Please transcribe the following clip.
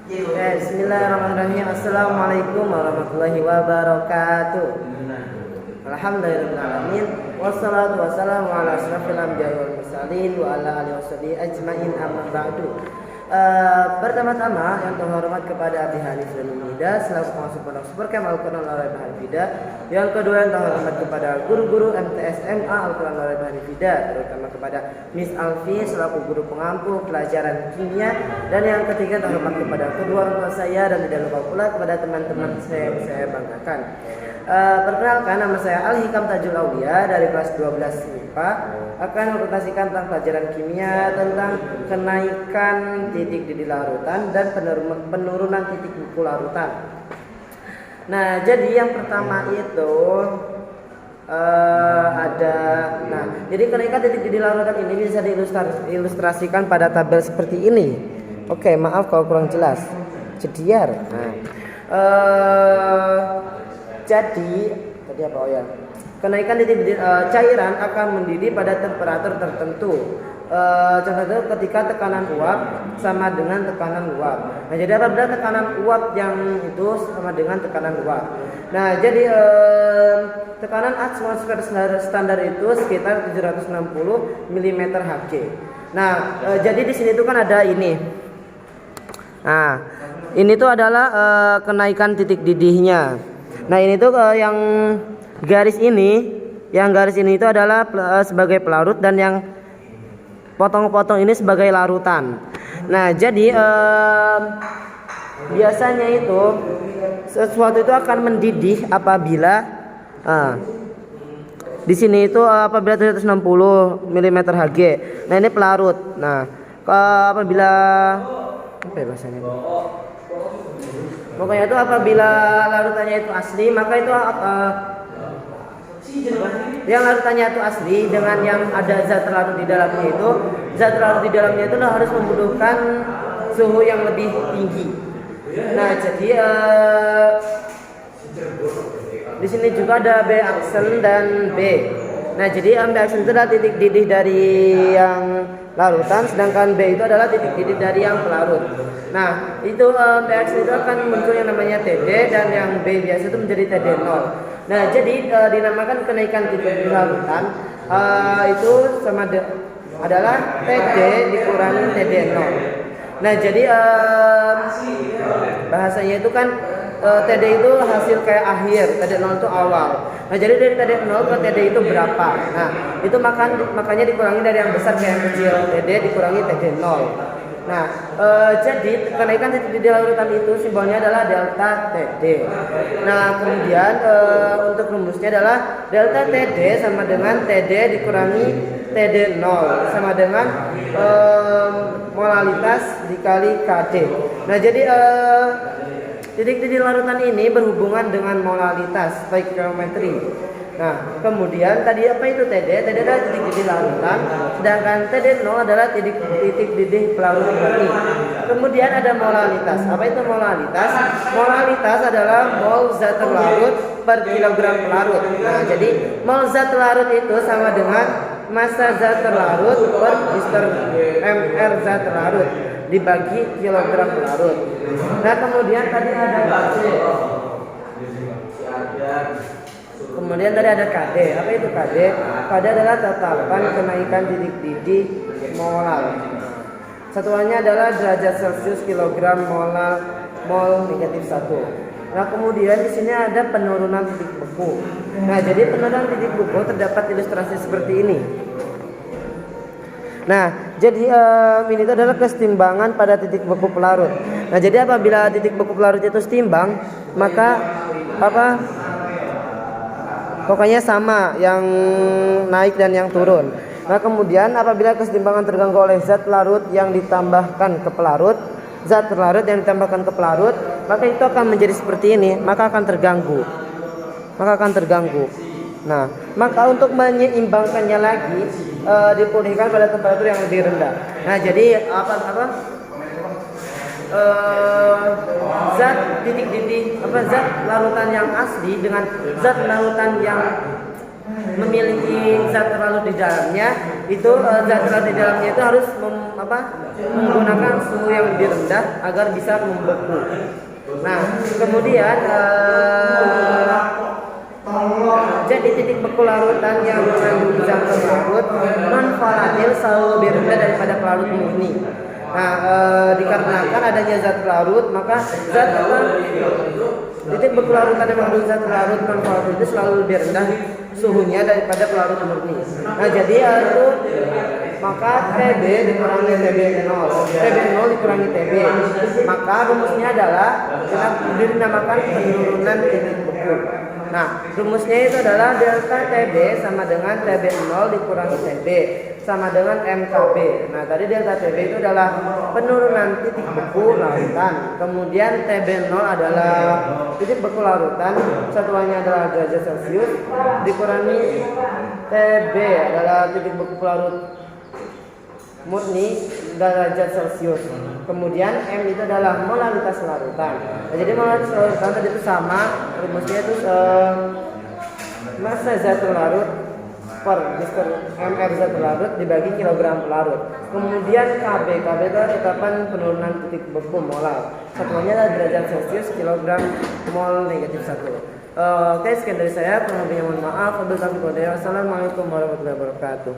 Bismillahirrahmanirrahim. Assalamualaikum warahmatullahi wabarakatuh. Alhamdulillahirrahmanirrahim. Wassalatu wassalamu ala asyrafil anbiya'i wal mursalin wa ala alihi washabihi ajmain, amma ba'du. Pertama-tama yang terhormat kepada Abi Hanif dan Umida selaku pengasuh pondok Supercamp Al-Quran Al-Raibah Al-Fida. Yang kedua yang terhormat kepada guru-guru MTS MA Al-Quran Al-Raibah Al-Fida, terutama kepada Miss Alfi selaku guru pengampu pelajaran kimia. Dan yang ketiga terhormat kepada kedua orang tua saya, dan tidak lupa pula kepada teman-teman saya yang saya banggakan. Perkenalkan, nama saya Al-Hikam Tajul Aulia dari kelas 12 IPA, akan mempresentasikan tentang pelajaran kimia tentang kenaikan titik didih larutan dan penurunan titik buku larutan. Nah, jadi yang pertama itu jadi kenaikan titik didih larutan ini bisa diilustrasikan pada tabel seperti ini. Oke, maaf kalau kurang jelas. Jediar. Jadi tadi apa? Oh ya, kenaikan titik didih cairan akan mendidih pada temperatur tertentu. Contohnya ketika tekanan uap sama dengan tekanan luap. Nah, jadi apabila tekanan uap yang itu sama dengan tekanan luap. Nah, jadi tekanan atmosfer standar itu sekitar 760 mm Hg. Nah, jadi di sini tuh kan ada ini. Nah, ini tuh adalah kenaikan titik didihnya. Nah, ini tuh yang garis ini itu adalah sebagai pelarut, dan yang potong-potong ini sebagai larutan. Nah, jadi biasanya itu sesuatu itu akan mendidih apabila di sini itu apabila 760 mm Hg. Nah, ini pelarut. Nah, apabila apa ya bahasanya? Pokoknya itu apabila larutannya itu asli, maka itu yang larutannya itu asli dengan yang ada zat terlarut di dalamnya itu, zat terlarut di dalamnya itu harus membutuhkan suhu yang lebih tinggi. Nah, jadi di sini juga ada B aksen dan B. Nah, jadi B aksen itu adalah titik didih dari yang larutan, sedangkan B itu adalah titik didih dari yang pelarut. Nah, itu B aksen itu akan muncul yang namanya TD, dan yang B biasa itu menjadi TD0. Nah, jadi dinamakan kenaikan titik didih larutan itu adalah TD dikurangi TD0. Nah, jadi bahasanya itu kan TD itu hasil kayak akhir, TD0 itu awal. Nah, jadi dari TD0 ke TD itu berapa? Nah, itu makanya dikurangi dari yang besar ke yang kecil. TD dikurangi TD0. Nah, jadi kenaikan titik didih larutan itu simbolnya adalah delta TD. Nah, kemudian untuk rumusnya adalah delta TD sama dengan TD dikurangi TD0 sama dengan molalitas dikali KD. Nah, jadi titik didih larutan ini berhubungan dengan molalitas stoikiometri. Nah, kemudian tadi apa itu TD? TD adalah titik didih larutan, sedangkan TD0 adalah titik didih pelarut murni. Kemudian ada molalitas. Apa itu molalitas? Molalitas adalah mol zat terlarut per kilogram pelarut. Nah, jadi mol zat terlarut itu sama dengan massa zat terlarut per liter mr zat terlarut dibagi kilogram pelarut. Nah, kemudian tadi ada KD. Kemudian tadi ada KD. Apa itu KD? KD adalah tetapan kenaikan titik didih molal. Satuannya adalah derajat Celcius kilogram mol negatif 1. Nah, kemudian di sini ada penurunan titik beku. Nah, jadi penurunan titik beku terdapat ilustrasi seperti ini. Nah, jadi ini itu adalah kesetimbangan pada titik beku pelarut. Nah, jadi apabila titik beku pelarut itu setimbang, maka pokoknya sama yang naik dan yang turun. Nah, kemudian apabila kesetimbangan terganggu oleh zat larut yang ditambahkan ke pelarut, zat terlarut yang ditambahkan ke pelarut, maka itu akan menjadi seperti ini, maka akan terganggu. Nah, maka untuk menyeimbangkannya lagi dipulihkan pada temperatur yang lebih rendah. Nah, jadi zat titik didih zat larutan yang asli dengan zat larutan yang memiliki zat terlarut di dalamnya itu zat-zat di dalamnya itu harus menggunakan suhu yang lebih rendah agar bisa membeku. Nah, kemudian jadi titik beku larutan yang mengandung zat pelarut non volatil selalu lebih rendah daripada pelarut murni. Nah, dikarenakan adanya zat pelarut, maka titik beku larutan yang mengandung zat pelarut non volatil itu selalu lebih rendah suhunya daripada pelarut murni. Nah, jadi itu maka TB dikurangi TB0, TB0 dikurangi TB. Maka rumusnya adalah dinamakan penurunan titik beku. Nah, rumusnya itu adalah delta TB sama dengan TB0 dikurangi TB sama dengan MKB. Nah, tadi delta TB itu adalah penurunan titik beku larutan. Kemudian TB0 adalah titik beku larutan, satuannya adalah derajat Celcius, dikurangi TB adalah titik beku larut murni derajat Celcius. Kemudian M itu adalah molaritas larutan. Nah, jadi molaritas larutan tadi itu sama, rumusnya itu massa zat larut per mR zat larut dibagi kilogram pelarut. Kemudian KB itu adalah tetapan penurunan titik beku molar. Satuannya adalah derajat Celcius kilogram mol negatif 1. Oke, sekian dari saya. Kurang lebihnya mohon maaf. Wabillahi taufiq wal hidayah. Wassalamualaikum warahmatullahi wabarakatuh.